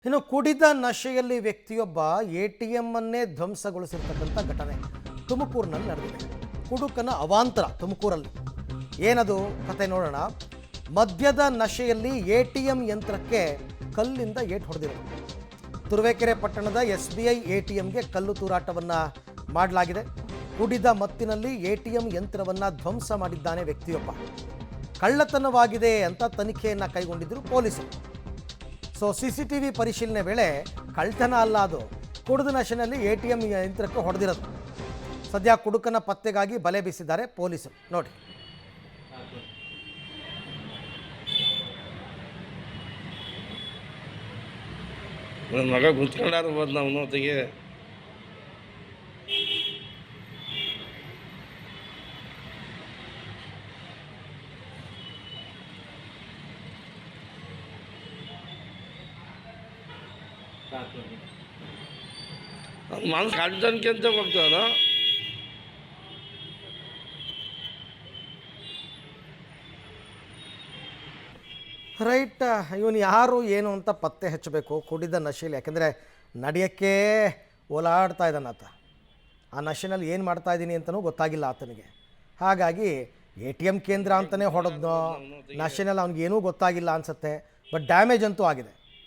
ಇನ್ನು ಕುಡಿದ ನಶೆಯಲ್ಲಿ ವ್ಯಕ್ತಿಯೊಬ್ಬ ಎಟಿಎಂ ಅನ್ನೇ ಧ್ವಂಸಗೊಳಿಸಿರ್ತಕ್ಕಂಥ ಘಟನೆ ತುಮಕೂರಿನಲ್ಲಿ ನಡೆದಿದೆ. ಕುಡುಕನ ಅವಾಂತರ ತುಮಕೂರಲ್ಲಿ. ಏನದು ಕತೆ ನೋಡೋಣ. ಮದ್ಯದ ನಶೆಯಲ್ಲಿ ಎಟಿಎಂ ಯಂತ್ರಕ್ಕೆ ಕಲ್ಲಿಂದ ಏಟು ಹೊಡೆದಿರೋದು. ತುರುವೇಕೆರೆ ಪಟ್ಟಣದ SBI ಎಟಿಎಂಗೆ ಕಲ್ಲು ತೂರಾಟವನ್ನು ಮಾಡಲಾಗಿದೆ. ಕುಡಿದ ಮತ್ತಿನಲ್ಲಿ ಎಟಿಎಂ ಯಂತ್ರವನ್ನು ಧ್ವಂಸ ಮಾಡಿದ್ದಾನೆ ವ್ಯಕ್ತಿಯೊಬ್ಬ. ಕಳ್ಳತನವಾಗಿದೆ ಅಂತ ತನಿಖೆಯನ್ನು ಕೈಗೊಂಡಿದ್ದರು ಪೊಲೀಸರು. ಸೊ CCTV ಪರಿಶೀಲನೆ ವೇಳೆ ಕಳ್ತನ ಅಲ್ಲ, ಅದು ಕುಡಿದ ನಶೆಯಲ್ಲಿ ಎಟಿಎಂ ಯಂತ್ರಕ್ಕೆ ಹೊಡೆದಿರೋದು. ಸದ್ಯ ಕುಡುಕನ ಪತ್ತೆಗಾಗಿ ಬಲೆ ಬೀಸಿದ್ದಾರೆ ಪೊಲೀಸರು. ನೋಡಿ. ನನ್ನ ಮಗ ಕುತ್ಕೊಂಡಾರು ಬಂದು ನಾವು ನೋತಿಗೆ ಮನಸ್ಸು ಕಾಡ್ತಾನಕ್ಕೆ ಅಂತ ಹೋಗ್ತಾನ. ರೈಟ್, ಇವನು ಯಾರು ಏನು ಅಂತ ಪತ್ತೆ ಹಚ್ಚಬೇಕು ಕುಡಿದ ನಶೆಯಲ್ಲಿ. ಯಾಕೆಂದರೆ ನಡೆಯೋಕ್ಕೆ ಓಲಾಡ್ತಾ ಇದ್ದಾನೆ ಆತ. ಆ ನಶೆನಲ್ಲಿ ಏನು ಮಾಡ್ತಾ ಇದ್ದೀನಿ ಅಂತಲೂ ಗೊತ್ತಾಗಿಲ್ಲ ಆತನಿಗೆ. ಹಾಗಾಗಿ ATM ಕೇಂದ್ರ ಅಂತಲೇ ಹೊಡೆದ್ನೋ, ನಶೆನಲ್ಲಿ ಅವ್ನಿಗೇನೂ ಗೊತ್ತಾಗಿಲ್ಲ ಅನಿಸುತ್ತೆ. ಬಟ್ ಡ್ಯಾಮೇಜ್ ಅಂತೂ ಆಗಿದೆ.